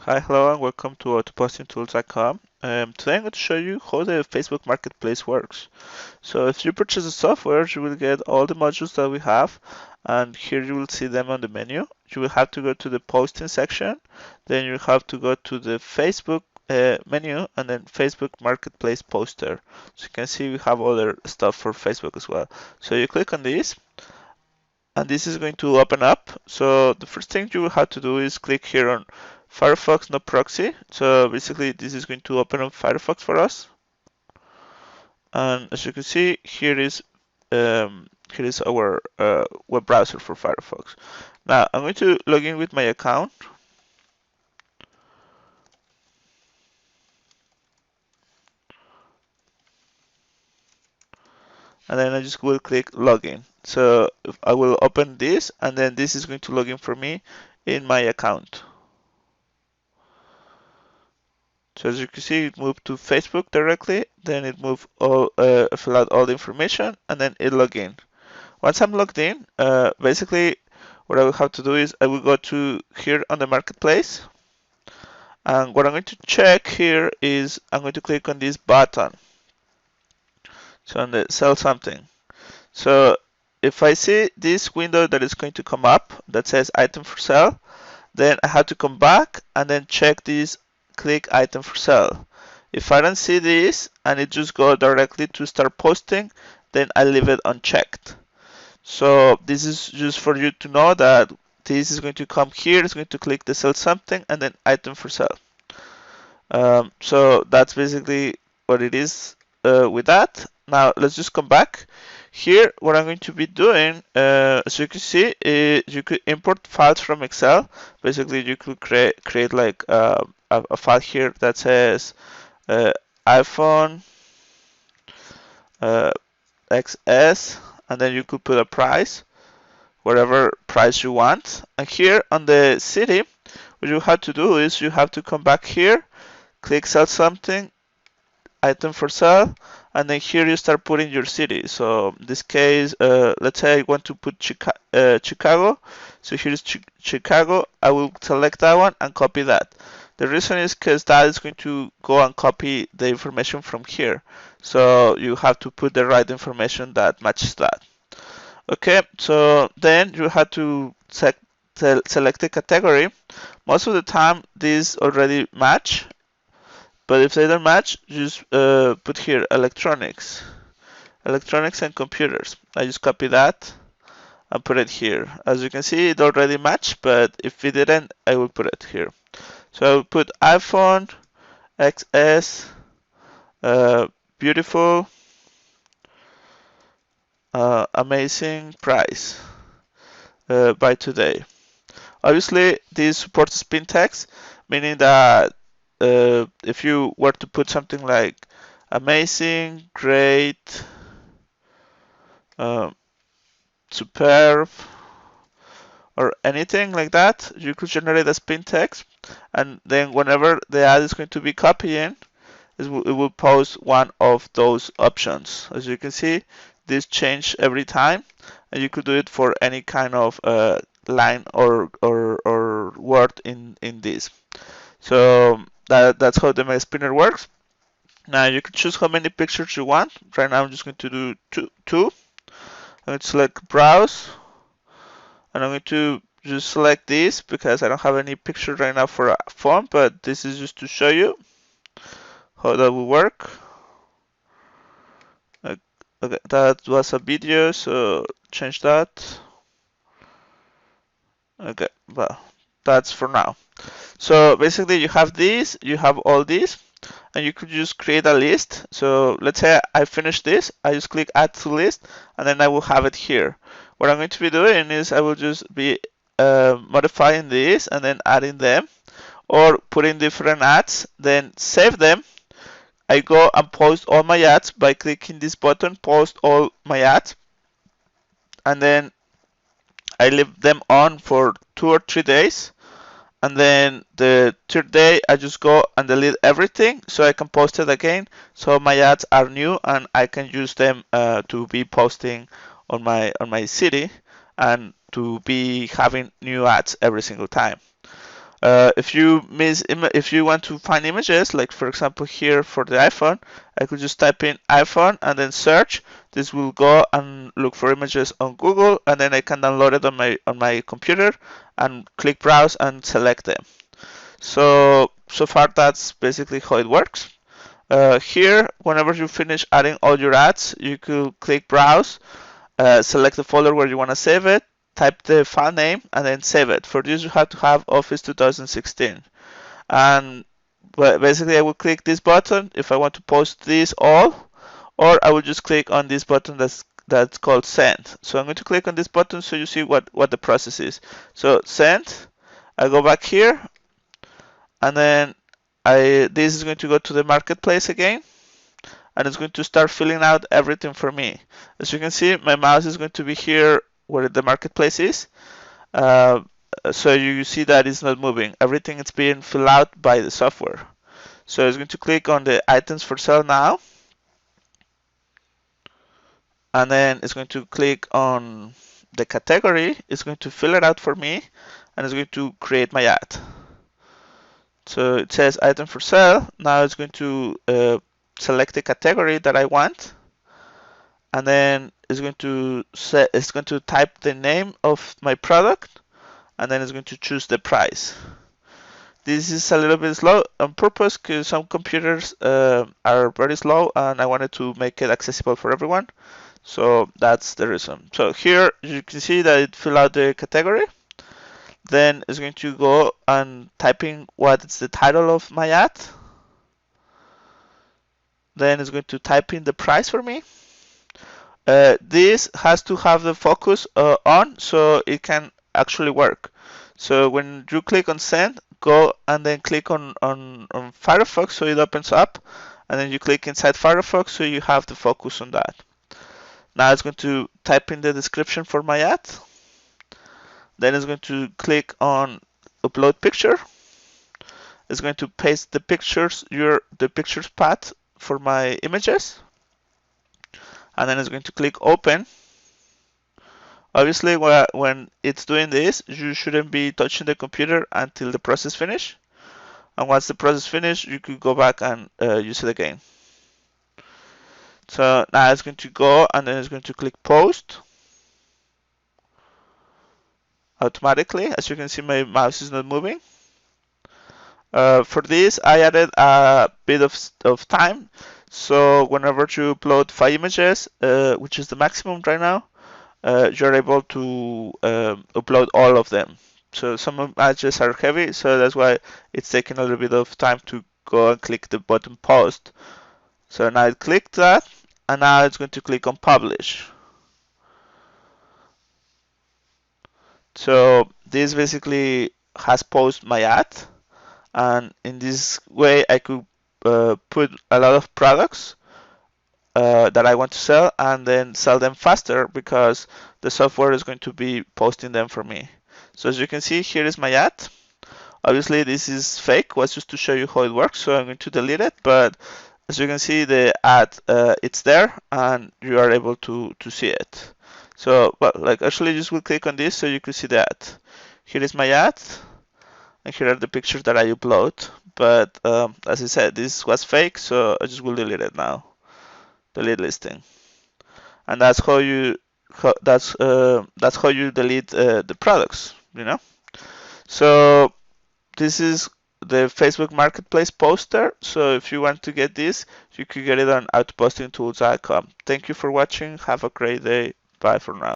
Hi, hello, and welcome to AutoPostingTools.com. Today I'm going to show you how the Facebook Marketplace works. So if you purchase the software, you will get all the modules that we have, and here you will see them on the menu. You will have to go to the posting section, then you have to go to the Facebook menu, and then Facebook Marketplace poster. So you can see we have other stuff for Facebook as well. So you click on this, and this is going to open up. So the first thing you will have to do is click here on Firefox no proxy. So basically this is going to open up Firefox for us. And as you can see, here is our web browser for Firefox. Now I'm going to log in with my account. And then I just will click login. So I will open this, and then this is going to log in for me in my account. So as you can see, it moved to Facebook directly, then it moved fill out all the information, and then it log in. Once I'm logged in, basically what I will have to do is I will go to here on the marketplace, and what I'm going to check here is I'm going to click on this button. So on the sell something. So if I see this window that is going to come up that says item for sale, then I have to come back and then check this click item for sale. If I don't see this and it just go directly to start posting, then I leave it unchecked. So this is just for you to know that this is going to come here, it's going to click the sell something and then item for sale. So that's basically what it is with that. Now let's just come back. Here, what I'm going to be doing, as you can see, you could import files from Excel. Basically, you could create like a file here that says iPhone XS, and then you could put a price, whatever price you want. And here on the city, what you have to do is you have to come back here, click sell something, item for sale, and then here you start putting your city. So in this case, let's say I want to put Chicago. So here's Chicago. I will select that one and copy that. The reason is because that is going to go and copy the information from here. So you have to put the right information that matches that. Okay, so then you have to select the category. Most of the time, these already match. But if they don't match, just put here electronics and computers. I just copy that and put it here. As you can see, it already matched, but if it didn't, I will put it here. So I will put iPhone XS, beautiful, amazing price, by today. Obviously, this supports spin text, meaning that if you were to put something like amazing, great, um, superb, or anything like that, you could generate a spin text, and then whenever the ad is going to be copying, it will post one of those options. As you can see, this change every time, and you could do it for any kind of line or word in this. So that's how the My Spinner works. Now you can choose how many pictures you want. Right now I'm just going to do two. I'm going to select browse, and I'm going to just select this because I don't have any picture right now for a phone, but this is just to show you how that will work. Okay, that was a video, so change that. Okay, well, that's for now. So basically you have these, you have all these, and you could just create a list. So let's say I finish this, I just click add to list, and then I will have it here. What I'm going to be doing is I will just be modifying these and then adding them, or putting different ads, then save them. I go and post all my ads by clicking this button, post all my ads, and then I leave them on for 2 or 3 days. And then the third day I just go and delete everything so I can post it again, so my ads are new and I can use them to be posting on my city and to be having new ads every single time. If you want to find images, like for example here for the iPhone, I could just type in iPhone and then search. This will go and look for images on Google, and then I can download it on my computer and click browse and select them. So far that's basically how it works. Here, whenever you finish adding all your ads, you could click browse, select the folder where you want to save it, type the file name, and then save it. For this, you have to have Office 2016. And basically, I will click this button if I want to post this all, or I will just click on this button that's called send. So I'm going to click on this button so you see what the process is. So send, I go back here, and then this is going to go to the marketplace again, and it's going to start filling out everything for me. As you can see, my mouse is going to be here where the marketplace is. So you see that it's not moving. Everything is being filled out by the software. So it's going to click on the items for sale now, and then it's going to click on the category. It's going to fill it out for me, and it's going to create my ad. So it says item for sale. Now it's going to select the category that I want, and then it's going to type the name of my product, and then it's going to choose the price. This is a little bit slow on purpose because some computers are very slow, and I wanted to make it accessible for everyone. So that's the reason. So here you can see that it filled out the category. Then it's going to go and type in what is the title of my ad. Then it's going to type in the price for me. This has to have the focus on so it can actually work. So when you click on send, go and then click on Firefox so it opens up, and then you click inside Firefox so you have the focus on that. Now it's going to type in the description for my ad. Then it's going to click on upload picture. It's going to paste the pictures path for my images, and then it's going to click open. Obviously, when it's doing this, you shouldn't be touching the computer until the process finishes. And once the process finishes, you could go back and use it again. So now it's going to go, and then it's going to click post. Automatically, as you can see, my mouse is not moving. For this, I added a bit of time. So whenever you upload 5 images, which is the maximum right now, you're able to upload all of them. So some images are heavy, so that's why it's taking a little bit of time to go and click the button post. So now I clicked that, and now it's going to click on publish. So this basically has posted my ad, and in this way I could put a lot of products that I want to sell, and then sell them faster because the software is going to be posting them for me. So as you can see, here is my ad. Obviously this is fake, was just to show you how it works, so I'm going to delete it, but as you can see, the ad it's there and you are able to see it. So actually just will click on this so you can see the ad. Here is my ad, and here are the pictures that I upload, but as I said, this was fake, so I just will delete it now. Delete listing, and that's how you delete the products, you know. So this is the Facebook Marketplace poster. So if you want to get this, you can get it on outpostingtools.com. Thank you for watching. Have a great day. Bye for now.